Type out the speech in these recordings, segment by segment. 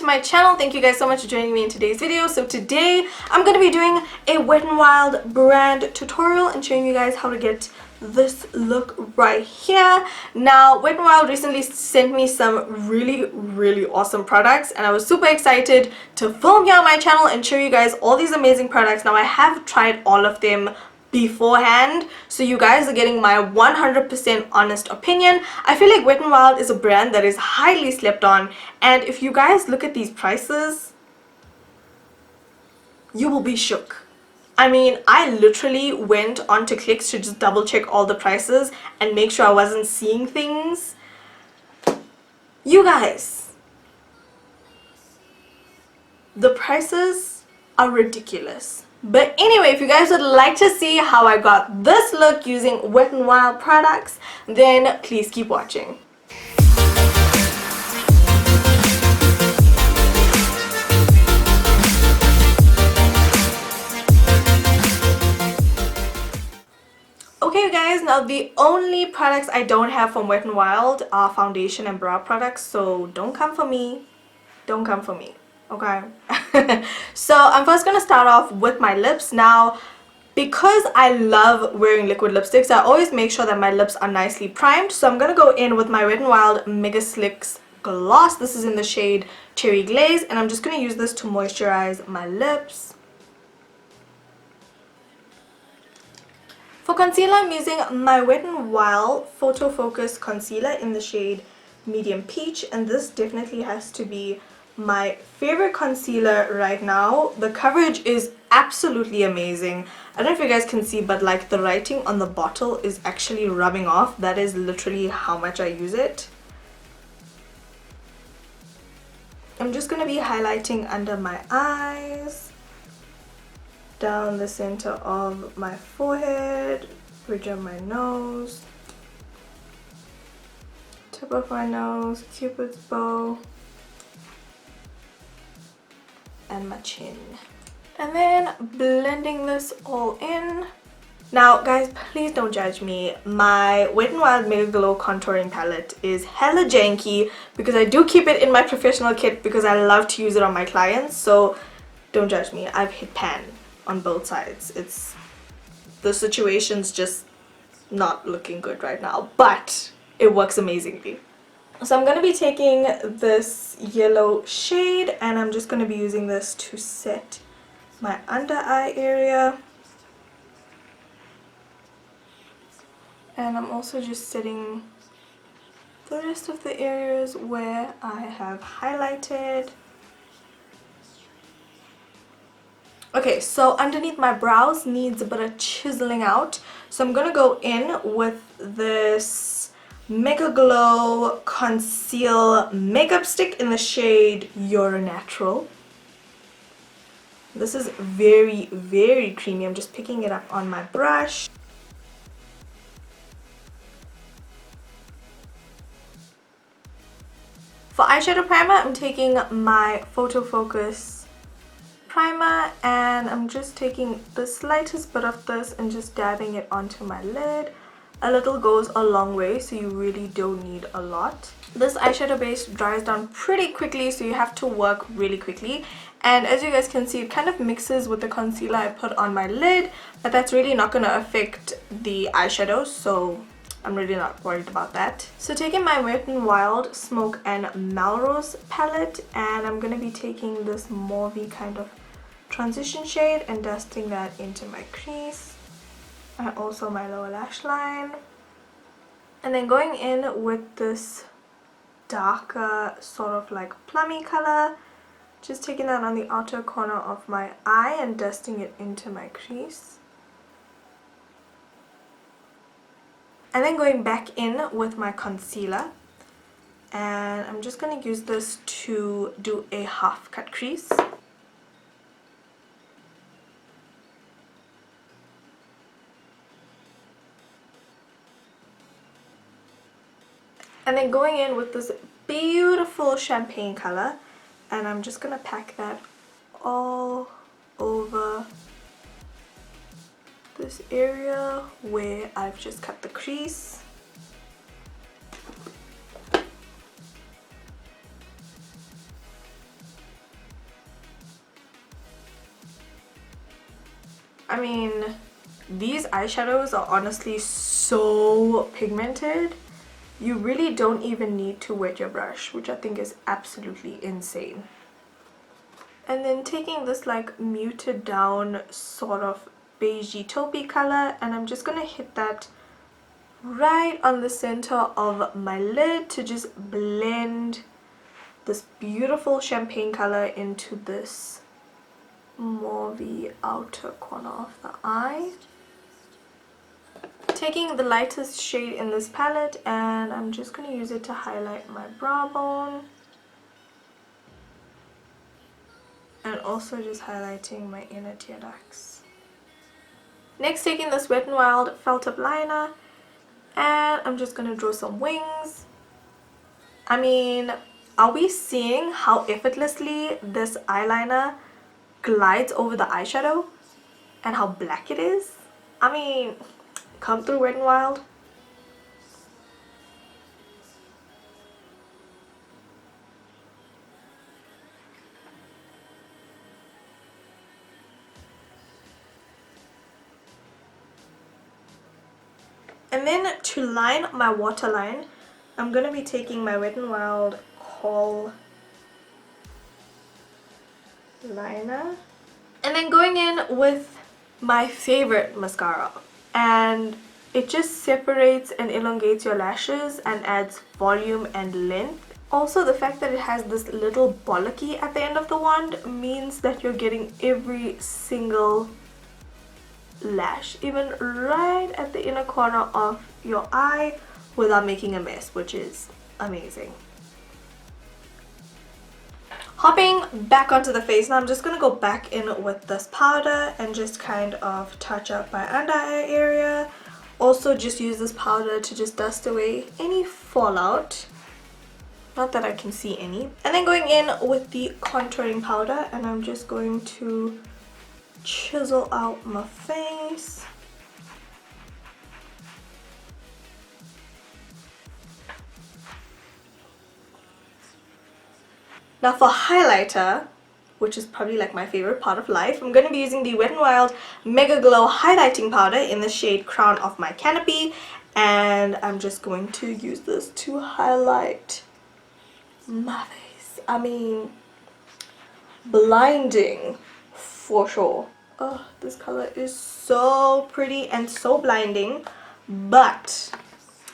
my channel. Thank you guys so much for joining me in today's video. So today I'm going to be doing a Wet n Wild brand tutorial and showing you guys how to get this look right here. Now Wet n Wild recently sent me some really awesome products and I was super excited to film here on my channel and show you guys all these amazing products. Now I have tried all of them beforehand, so you guys are getting my 100% honest opinion. I feel like Wet n Wild is a brand that is highly slept on, and if you guys look at these prices, you will be shook. I mean, I literally went onto Clicks to just double check all the prices and make sure I wasn't seeing things. You guys, the prices are ridiculous. But anyway, if you guys would like to see how I got this look using Wet n Wild products, then please keep watching. Okay you guys, now the only products I don't have from Wet n Wild are foundation and brow products, so don't come for me. Don't come for me. Okay. So I'm first gonna start off with my lips. Now because I love wearing liquid lipsticks, I always make sure that my lips are nicely primed, so I'm gonna go in with my Wet n Wild Mega Slicks gloss. This is in the shade Cherry Glaze, and I'm just gonna use this to moisturize my lips. For concealer, I'm using my Wet n Wild Photofocus Concealer in the shade Medium Peach, and this definitely has to be my favorite concealer right now. The coverage is absolutely amazing. I don't know if you guys can see, but like the writing on the bottle is actually rubbing off. That is literally how much I use it. I'm just going to be highlighting under my eyes, down the center of my forehead, bridge of my nose, tip of my nose, Cupid's bow, and my chin, and then blending this all in. Now guys, please don't judge me. My Wet n Wild Mega Glo contouring palette is hella janky because I do keep it in my professional kit because I love to use it on my clients, so don't judge me. I've hit pan on both sides. It's the situation's just not looking good right now, but it works amazingly. So I'm going to be taking this yellow shade and I'm just going to be using this to set my under eye area. And I'm also just setting the rest of the areas where I have highlighted. Okay, so underneath my brows needs a bit of chiseling out. So I'm going to go in with this Mega Glo Conceal Makeup Stick in the shade Your Natural. This is very creamy. I'm just picking it up on my brush. For eyeshadow primer, I'm taking my Photofocus primer and I'm just taking the slightest bit of this and just dabbing it onto my lid. A little goes a long way, so you really don't need a lot. This eyeshadow base dries down pretty quickly, so you have to work really quickly. And as you guys can see, it kind of mixes with the concealer I put on my lid, but that's really not going to affect the eyeshadow, so I'm really not worried about that. So taking my Wet n Wild Smoke and Melrose palette, and I'm going to be taking this mauvey kind of transition shade and dusting that into my crease and also my lower lash line, and then going in with this darker sort of like plummy color, just taking that on the outer corner of my eye and dusting it into my crease, and then going back in with my concealer, and I'm just going to use this to do a half cut crease. And then going in with this beautiful champagne color, and I'm just gonna pack that all over this area where I've just cut the crease. I mean, these eyeshadows are honestly so pigmented. You really don't even need to wet your brush, which I think is absolutely insane. And then taking this like muted down sort of beigey taupey color, and I'm just gonna hit that right on the center of my lid to just blend this beautiful champagne color into this mauvey outer corner of the eye. Taking the lightest shade in this palette, and I'm just going to use it to highlight my brow bone. And also just highlighting my inner tear ducts. Next, taking this Wet n Wild Felt Tip Liner, and I'm just going to draw some wings. I mean, are we seeing how effortlessly this eyeliner glides over the eyeshadow? And how black it is? I mean, come through Wet n Wild. And then to line my waterline, I'm going to be taking my Wet n Wild Kohl liner. And then going in with my favorite mascara. And it just separates and elongates your lashes and adds volume and length. Also, the fact that it has this little bollocky at the end of the wand means that you're getting every single lash, even right at the inner corner of your eye, without making a mess, which is amazing. Hopping back onto the face, now I'm just going to go back in with this powder and just kind of touch up my under eye area. Also just use this powder to just dust away any fallout. Not that I can see any. And then going in with the contouring powder, and I'm just going to chisel out my face. Now for highlighter, which is probably like my favorite part of life, I'm going to be using the Wet n Wild Mega Glo highlighting powder in the shade Crown of My Canopy, and I'm just going to use this to highlight my face. I mean, blinding for sure. Oh, this color is so pretty and so blinding, but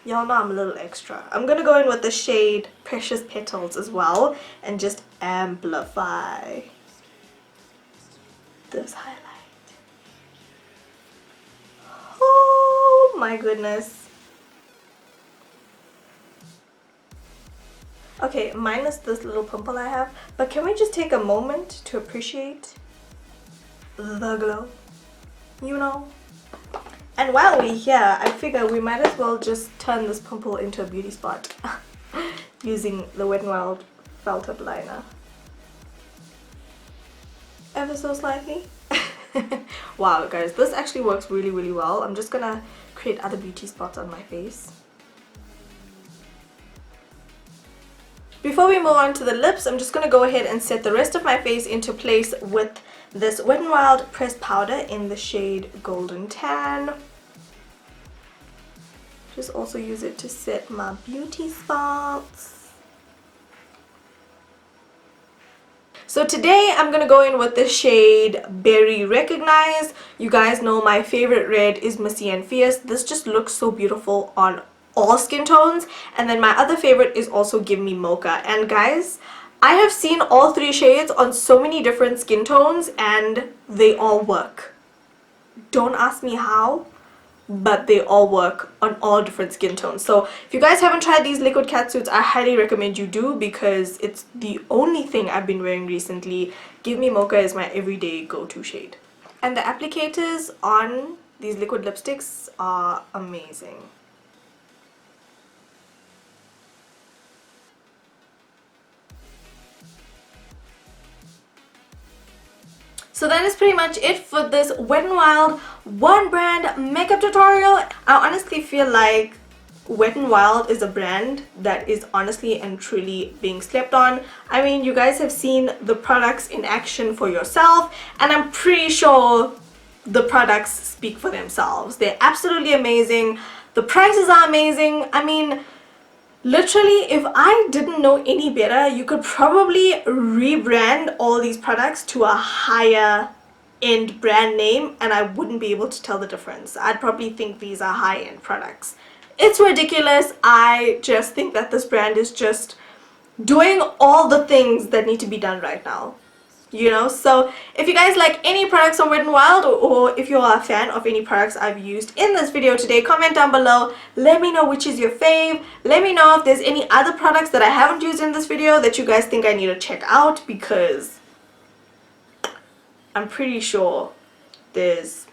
y'all know I'm a little extra. I'm gonna go in with the shade Precious Petals as well and just amplify this highlight. Oh my goodness. Okay, minus this little pimple I have, but can we just take a moment to appreciate the glow, you know? And while we're here, I figure we might as well just turn this pimple into a beauty spot using the Wet n Wild Felt Tip Liner. Ever so slightly. Wow guys, this actually works really well. I'm just gonna create other beauty spots on my face. Before we move on to the lips, I'm just going to go ahead and set the rest of my face into place with this Wet n Wild pressed powder in the shade Golden Tan. Just also use it to set my beauty spots. So today I'm going to go in with the shade Berry Recognize. You guys know my favorite red is Messy and Fierce. This just looks so beautiful on all skin tones. And then my other favorite is also Give Me Mocha. And guys, I have seen all three shades on so many different skin tones and they all work. Don't ask me how, but they all work on all different skin tones. So if you guys haven't tried these liquid catsuits, I highly recommend you do, because it's the only thing I've been wearing recently. Give Me Mocha is my everyday go-to shade. And the applicators on these liquid lipsticks are amazing. So that is pretty much it for this Wet n Wild one brand makeup tutorial. I honestly feel like Wet n Wild is a brand that is honestly and truly being slept on. I mean, you guys have seen the products in action for yourself, and I'm pretty sure the products speak for themselves. They're absolutely amazing. The prices are amazing. I mean, literally, if I didn't know any better, you could probably rebrand all these products to a higher end brand name and I wouldn't be able to tell the difference. I'd probably think these are high-end products. It's ridiculous. I just think that this brand is just doing all the things that need to be done right now. You know, so if you guys like any products from Wet n Wild, or if you are a fan of any products I've used in this video today, comment down below. Let me know which is your fave. Let me know if there's any other products that I haven't used in this video that you guys think I need to check out, because I'm pretty sure there's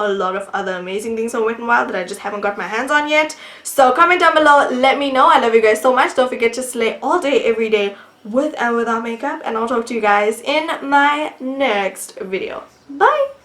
a lot of other amazing things on Wet n Wild that I just haven't got my hands on yet. So comment down below, let me know. I love you guys so much. Don't forget to slay all day, every day, with and without makeup, and I'll talk to you guys in my next video. Bye!